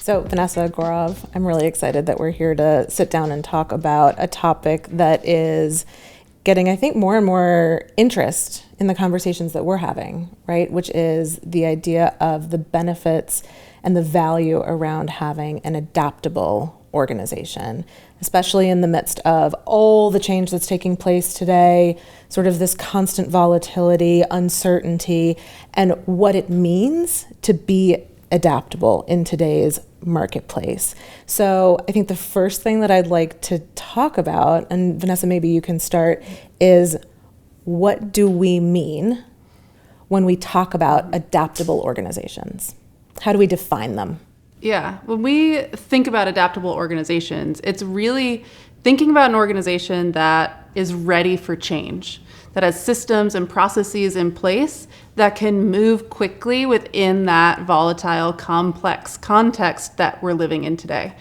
So Vanessa, Gaurav, I'm really excited that we're here to sit down and talk about a topic that is getting, I think, more and more interest in the conversations that we're having, right? Which is the idea of the benefits and the value around having an adaptable organization, especially in the midst of all the change that's taking place today, sort of this constant volatility, uncertainty, and what it means to be adaptable in today's marketplace. So I think the first thing that I'd like to talk about, and Vanessa, maybe you can start, is what do we mean when we talk about adaptable organizations? How do we define them? Yeah, when we think about adaptable organizations, it's really thinking about an organization that is ready for change, that has systems and processes in place that can move quickly within that volatile, complex context that we're living in today.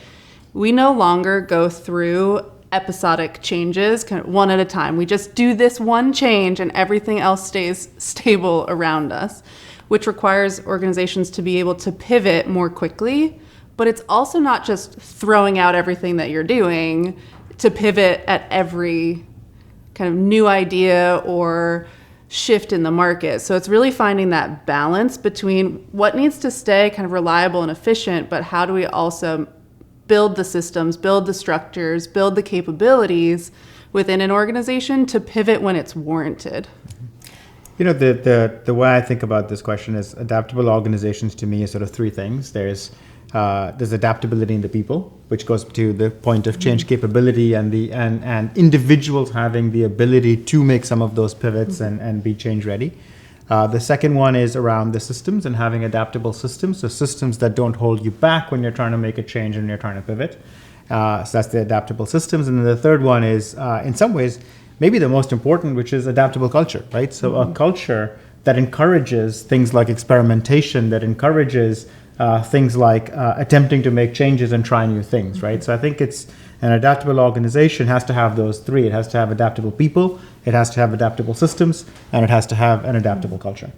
We no longer go through episodic changes kind of one at a time. We just do this one change and everything else stays stable around us, which requires organizations to be able to pivot more quickly. But it's also not just throwing out everything that you're doing to pivot at every kind of new idea or shift in the market. So it's really finding that balance between what needs to stay kind of reliable and efficient, but how do we also build the systems, build the structures, build the capabilities within an organization to pivot when it's warranted. You know, the way I think about this question is adaptable organizations to me is sort of three things. There's adaptability in the people, which goes to the point of change capability and individuals having the ability to make some of those pivots and be change ready. The second one is around the systems and having adaptable systems, so systems that don't hold you back when you're trying to make a change and you're trying to pivot. So that's the adaptable systems. And then the third one is, in some ways, maybe the most important, which is adaptable culture, right? So a culture that encourages things like experimentation, that encourages things like attempting to make changes and try new things, right? So I think it's an adaptable organization has to have those three. It has to have adaptable people, it has to have adaptable systems, and it has to have an adaptable culture.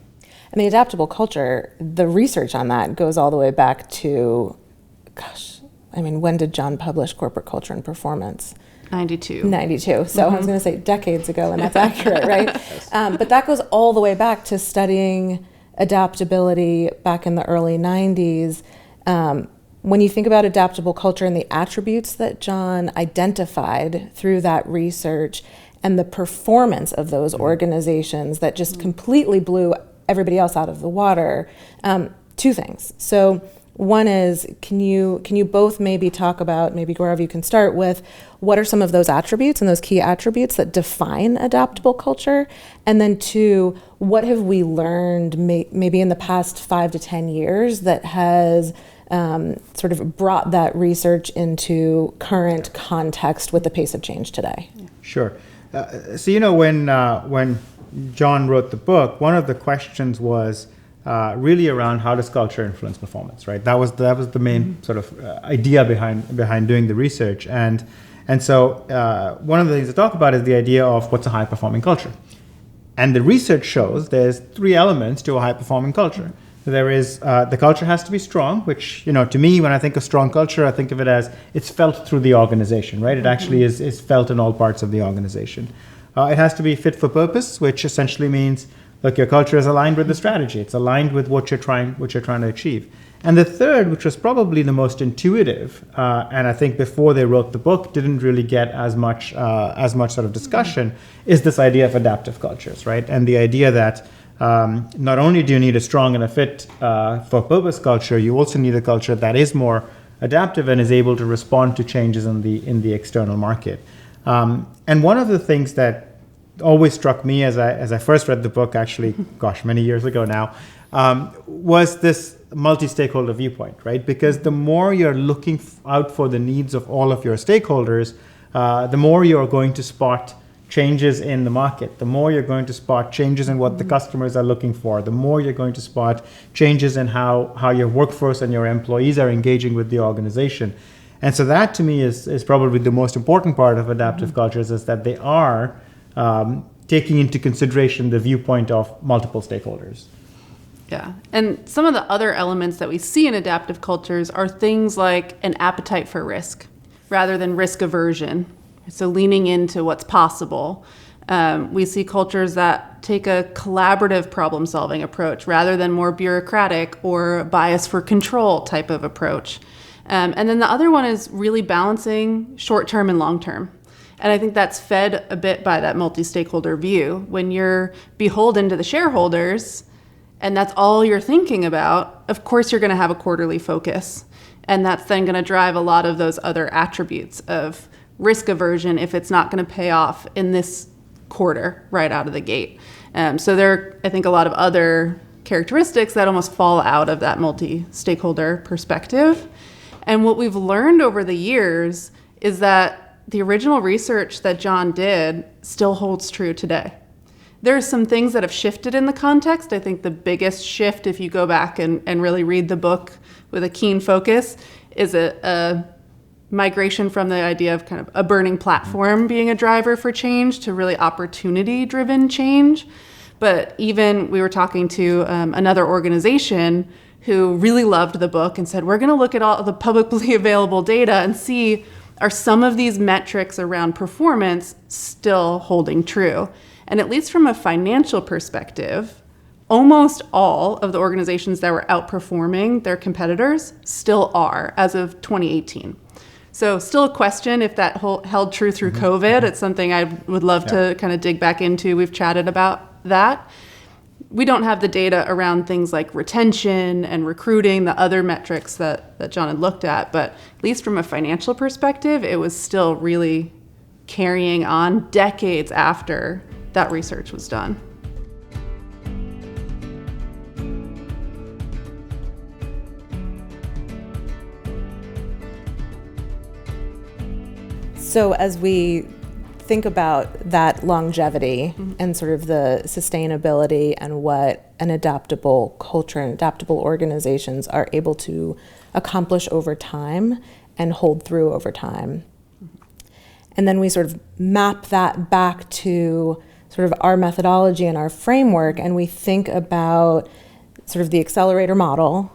And the adaptable culture, the research on that goes all the way back to, when did John publish Corporate Culture and Performance? 92. So I was going to say decades ago, and that's accurate, right? But that goes all the way back to studying adaptability back in the early 90s. When you think about adaptable culture and the attributes that John identified through that research and the performance of those organizations that just completely blew everybody else out of the water, two things. So one is, can you both maybe talk about, maybe Gaurav, you can start with, what are some of those attributes and those key attributes that define adaptable culture? And then two, what have we learned maybe in the past 5 to 10 years that has sort of brought that research into current context with the pace of change today? Sure. So, when John wrote the book, one of the questions was, really around how does culture influence performance, right? That was the main sort of idea behind doing the research, and so one of the things to talk about is the idea of what's a high performing culture, and the research shows there's three elements to a high performing culture. There is the culture has to be strong, which to me, when I think of strong culture, I think of it as it's felt through the organization, right? It actually is felt in all parts of the organization. It has to be fit for purpose, which essentially means, look, your culture is aligned with the strategy. It's aligned with what you're trying to achieve. And the third, which was probably the most intuitive, and I think before they wrote the book didn't really get as much sort of discussion, is this idea of adaptive cultures, right? And the idea that not only do you need a strong and a fit for purpose culture, you also need a culture that is more adaptive and is able to respond to changes in the external market. And one of the things that always struck me as I first read the book, actually, many years ago now, was this multi-stakeholder viewpoint, right? Because the more you're looking out for the needs of all of your stakeholders, the more you're going to spot changes in the market, the more you're going to spot changes in what the customers are looking for, the more you're going to spot changes in how your workforce and your employees are engaging with the organization. And so that, to me, is probably the most important part of adaptive cultures, is that they are taking into consideration the viewpoint of multiple stakeholders. Yeah. And some of the other elements that we see in adaptive cultures are things like an appetite for risk rather than risk aversion. So leaning into what's possible. We see cultures that take a collaborative problem-solving approach rather than more bureaucratic or bias for control type of approach. And then the other one is really balancing short-term and long-term. And I think that's fed a bit by that multi-stakeholder view. When you're beholden to the shareholders and that's all you're thinking about, of course you're going to have a quarterly focus. And that's then going to drive a lot of those other attributes of risk aversion if it's not going to pay off in this quarter right out of the gate. So there are, I think, a lot of other characteristics that almost fall out of that multi-stakeholder perspective. And what we've learned over the years is that the original research that John did still holds true today. There are some things that have shifted in the context. I think the biggest shift, if you go back and really read the book with a keen focus, is a migration from the idea of kind of a burning platform being a driver for change to really opportunity-driven change. But even we were talking to another organization who really loved the book and said, we're going to look at all the publicly available data and see, are some of these metrics around performance still holding true? And at least from a financial perspective, almost all of the organizations that were outperforming their competitors still are as of 2018. So still a question if that held true through COVID. It's something I would love to kind of dig back into. We've chatted about that. We don't have the data around things like retention and recruiting, the other metrics that John had looked at, but at least from a financial perspective, it was still really carrying on decades after that research was done. So as we think about that longevity and sort of the sustainability and what an adaptable culture and adaptable organizations are able to accomplish over time and hold through over time. And then we sort of map that back to sort of our methodology and our framework, and we think about sort of the accelerator model,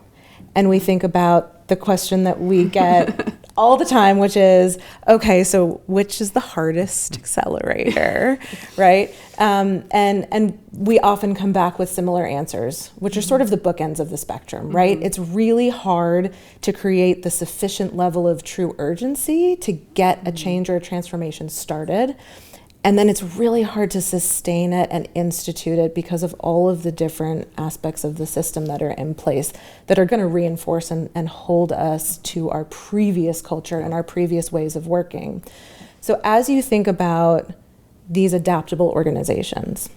and we think about the question that we get all the time, which is, okay, so which is the hardest accelerator, right? And we often come back with similar answers, which are sort of the bookends of the spectrum, right? It's really hard to create the sufficient level of true urgency to get a change or a transformation started. And then it's really hard to sustain it and institute it because of all of the different aspects of the system that are in place that are going to reinforce and hold us to our previous culture and our previous ways of working. So as you think about these adaptable organizations,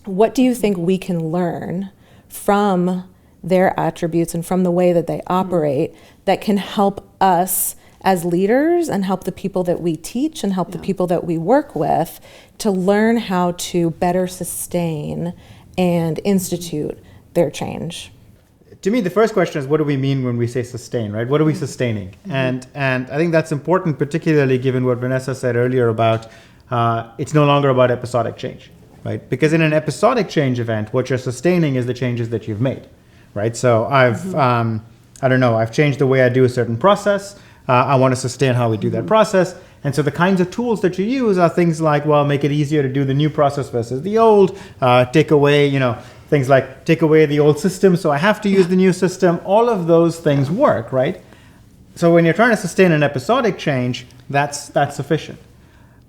what do you think we can learn from their attributes and from the way that they operate that can help us as leaders and help the people that we teach and help the people that we work with to learn how to better sustain and institute their change? To me, the first question is, what do we mean when we say sustain, right? What are we sustaining? And I think that's important, particularly given what Vanessa said earlier about it's no longer about episodic change, right? Because in an episodic change event, what you're sustaining is the changes that you've made, right? So I've changed the way I do a certain process. I want to sustain how we do that process. And so the kinds of tools that you use are things like, well, make it easier to do the new process versus the old, take away, things like take away the old system, so I have to use the new system. All of those things work, right? So when you're trying to sustain an episodic change, that's sufficient.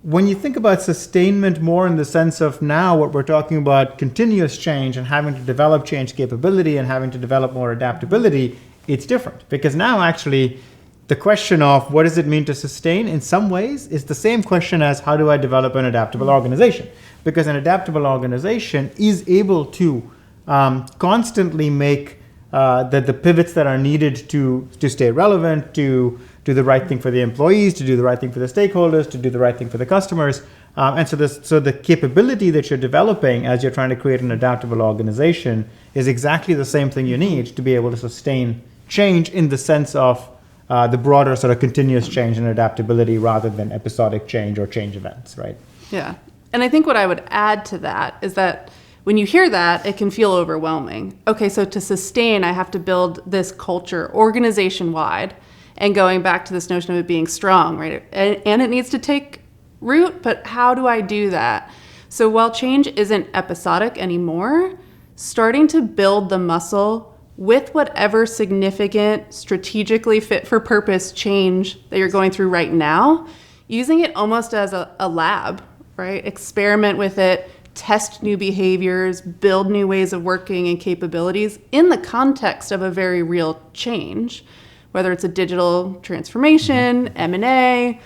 When you think about sustainment more in the sense of now what we're talking about continuous change and having to develop change capability and having to develop more adaptability, it's different. Because now actually the question of what does it mean to sustain in some ways is the same question as how do I develop an adaptable organization? Because an adaptable organization is able to constantly make the pivots that are needed to stay relevant, to do the right thing for the employees, to do the right thing for the stakeholders, to do the right thing for the customers. And so the capability that you're developing as you're trying to create an adaptable organization is exactly the same thing you need to be able to sustain change in the sense of the broader sort of continuous change and adaptability rather than episodic change or change events, right? Yeah. And I think what I would add to that is that when you hear that, it can feel overwhelming. Okay, so to sustain, I have to build this culture organization-wide, and going back to this notion of it being strong, right? And it needs to take root, but how do I do that? So while change isn't episodic anymore, starting to build the muscle with whatever significant, strategically fit for purpose change that you're going through right now, using it almost as a lab, right? Experiment with it, test new behaviors, build new ways of working and capabilities in the context of a very real change, whether it's a digital transformation, M&A,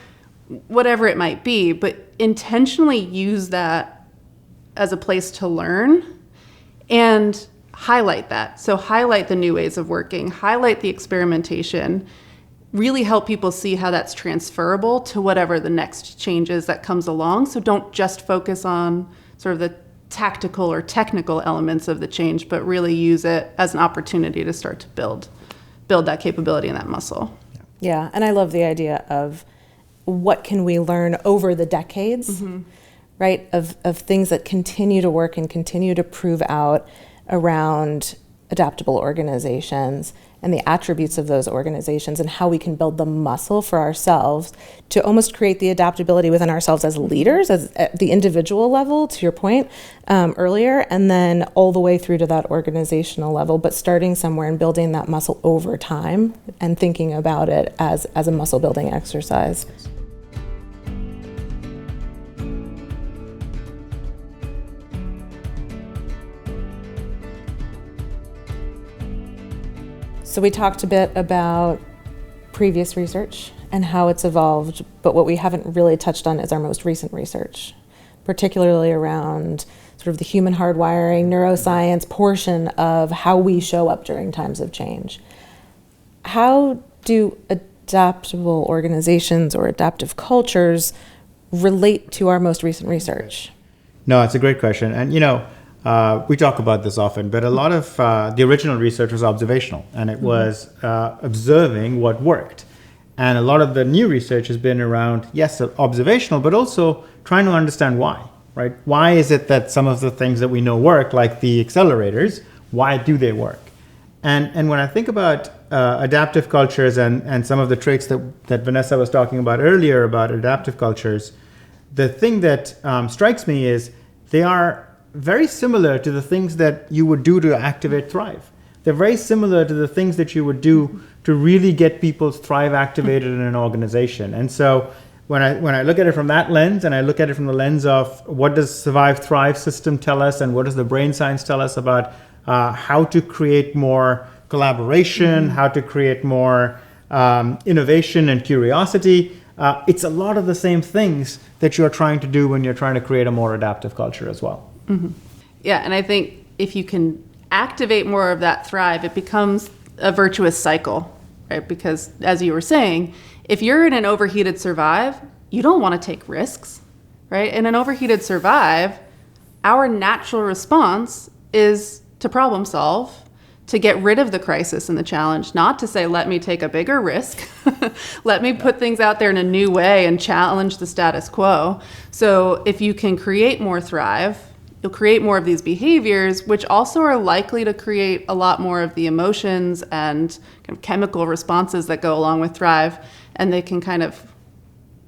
whatever it might be, but intentionally use that as a place to learn and highlight that. So highlight the new ways of working, highlight the experimentation, really help people see how that's transferable to whatever the next change is that comes along. So don't just focus on sort of the tactical or technical elements of the change, but really use it as an opportunity to start to build that capability and that muscle. Yeah, and I love the idea of what can we learn over the decades, right, of things that continue to work and continue to prove out around adaptable organizations and the attributes of those organizations and how we can build the muscle for ourselves to almost create the adaptability within ourselves as leaders, as at the individual level, to your point earlier, and then all the way through to that organizational level, but starting somewhere and building that muscle over time and thinking about it as a muscle building exercise. So we talked a bit about previous research and how it's evolved, but what we haven't really touched on is our most recent research, particularly around sort of the human hardwiring, neuroscience portion of how we show up during times of change. How do adaptable organizations or adaptive cultures relate to our most recent research? No, it's a great question. And, we talk about this often, but a lot of the original research was observational, and it was observing what worked. And a lot of the new research has been around, yes, observational, but also trying to understand why, right? Why is it that some of the things that we know work, like the accelerators, why do they work? And when I think about adaptive cultures and some of the traits that Vanessa was talking about earlier about adaptive cultures, the thing that strikes me is they are very similar to the things that you would do to activate Thrive. They're very similar to the things that you would do to really get people's Thrive activated in an organization. And so when I look at it from that lens, and I look at it from the lens of what does Survive Thrive system tell us, and what does the brain science tell us about how to create more collaboration, how to create more innovation and curiosity, it's a lot of the same things that you're trying to do when you're trying to create a more adaptive culture as well. Yeah, and I think if you can activate more of that Thrive, it becomes a virtuous cycle, right? Because as you were saying, if you're in an overheated Survive, you don't want to take risks, right? In an overheated Survive, our natural response is to problem solve, to get rid of the crisis and the challenge, not to say, let me take a bigger risk. Let me put things out there in a new way and challenge the status quo. So if you can create more Thrive, you'll create more of these behaviors, which also are likely to create a lot more of the emotions and kind of chemical responses that go along with Thrive, and they can kind of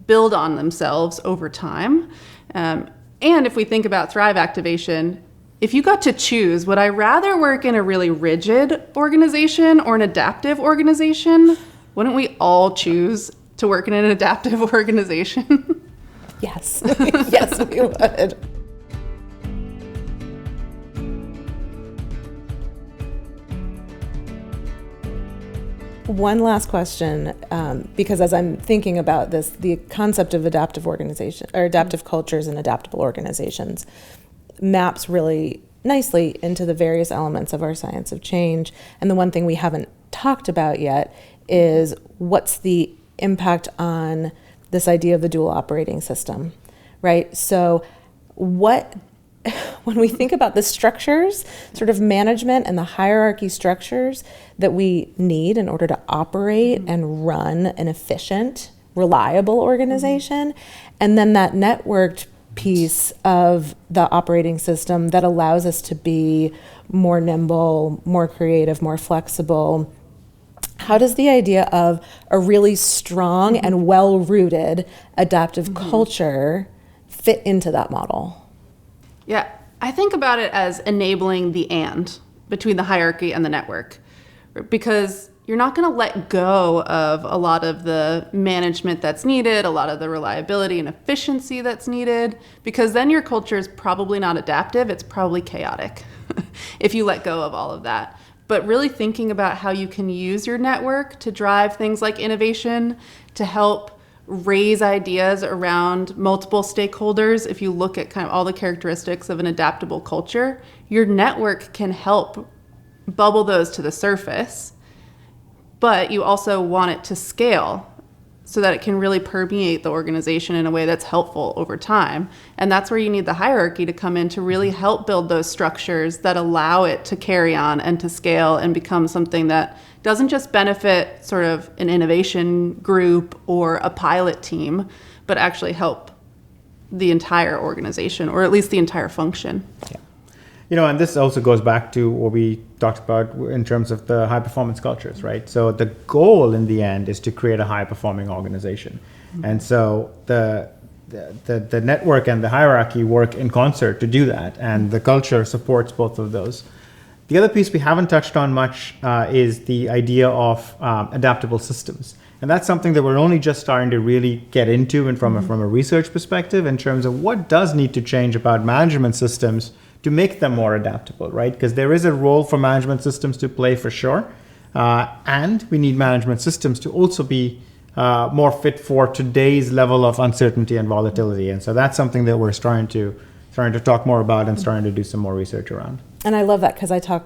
build on themselves over time. And if we think about Thrive activation, if you got to choose, would I rather work in a really rigid organization or an adaptive organization? Wouldn't we all choose to work in an adaptive organization? Yes. Yes, we would. One last question, because as I'm thinking about this, the concept of adaptive organization or adaptive cultures and adaptable organizations maps really nicely into the various elements of our science of change. And the one thing we haven't talked about yet is what's the impact on this idea of the dual operating system, right? So when we think about the structures, sort of management and the hierarchy structures that we need in order to operate and run an efficient, reliable organization, and then that networked piece of the operating system that allows us to be more nimble, more creative, more flexible. How does the idea of a really strong and well-rooted adaptive culture fit into that model? Yeah, I think about it as enabling the and between the hierarchy and the network, because you're not going to let go of a lot of the management that's needed, a lot of the reliability and efficiency that's needed, because then your culture is probably not adaptive. It's probably chaotic if you let go of all of that. But really thinking about how you can use your network to drive things like innovation, to help raise ideas around multiple stakeholders. If you look at kind of all the characteristics of an adaptable culture, your network can help bubble those to the surface, but you also want it to scale so that it can really permeate the organization in a way that's helpful over time. And that's where you need the hierarchy to come in to really help build those structures that allow it to carry on and to scale and become something that doesn't just benefit sort of an innovation group or a pilot team, but actually help the entire organization, or at least the entire function. Yeah. And this also goes back to what we talked about in terms of the high performance cultures, right? So the goal in the end is to create a high performing organization. And so the network and the hierarchy work in concert to do that. And the culture supports both of those. The other piece we haven't touched on much is the idea of adaptable systems. And that's something that we're only just starting to really get into, and from a research perspective, in terms of what does need to change about management systems to make them more adaptable, right? Because there is a role for management systems to play for sure. And we need management systems to also be more fit for today's level of uncertainty and volatility. And so that's something that we're starting to talk more about and starting to do some more research around. And I love that, because a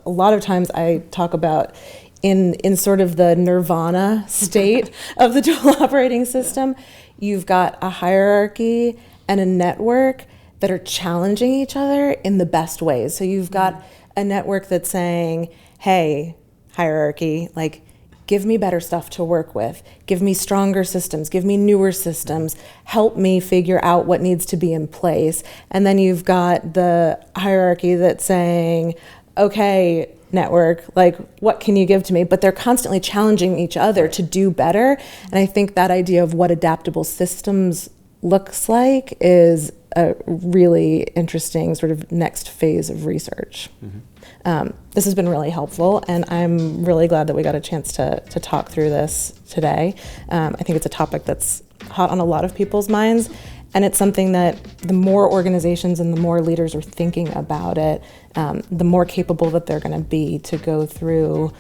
lot of times I talk about in sort of the nirvana state of the dual operating system, you've got a hierarchy and a network that are challenging each other in the best ways. So you've got a network that's saying, hey, hierarchy, like, give me better stuff to work with, give me stronger systems, give me newer systems, help me figure out what needs to be in place. And then you've got the hierarchy that's saying, okay, network, like, what can you give to me? But they're constantly challenging each other to do better. And I think that idea of what adaptable systems looks like is a really interesting sort of next phase of research. This has been really helpful, and I'm really glad that we got a chance to talk through this today. I think it's a topic that's hot on a lot of people's minds, and it's something that the more organizations and the more leaders are thinking about it, the more capable that they're going to be to go through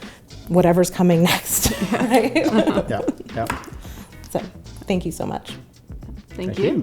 whatever's coming next. Right? Yeah. So thank you so much. Thank you.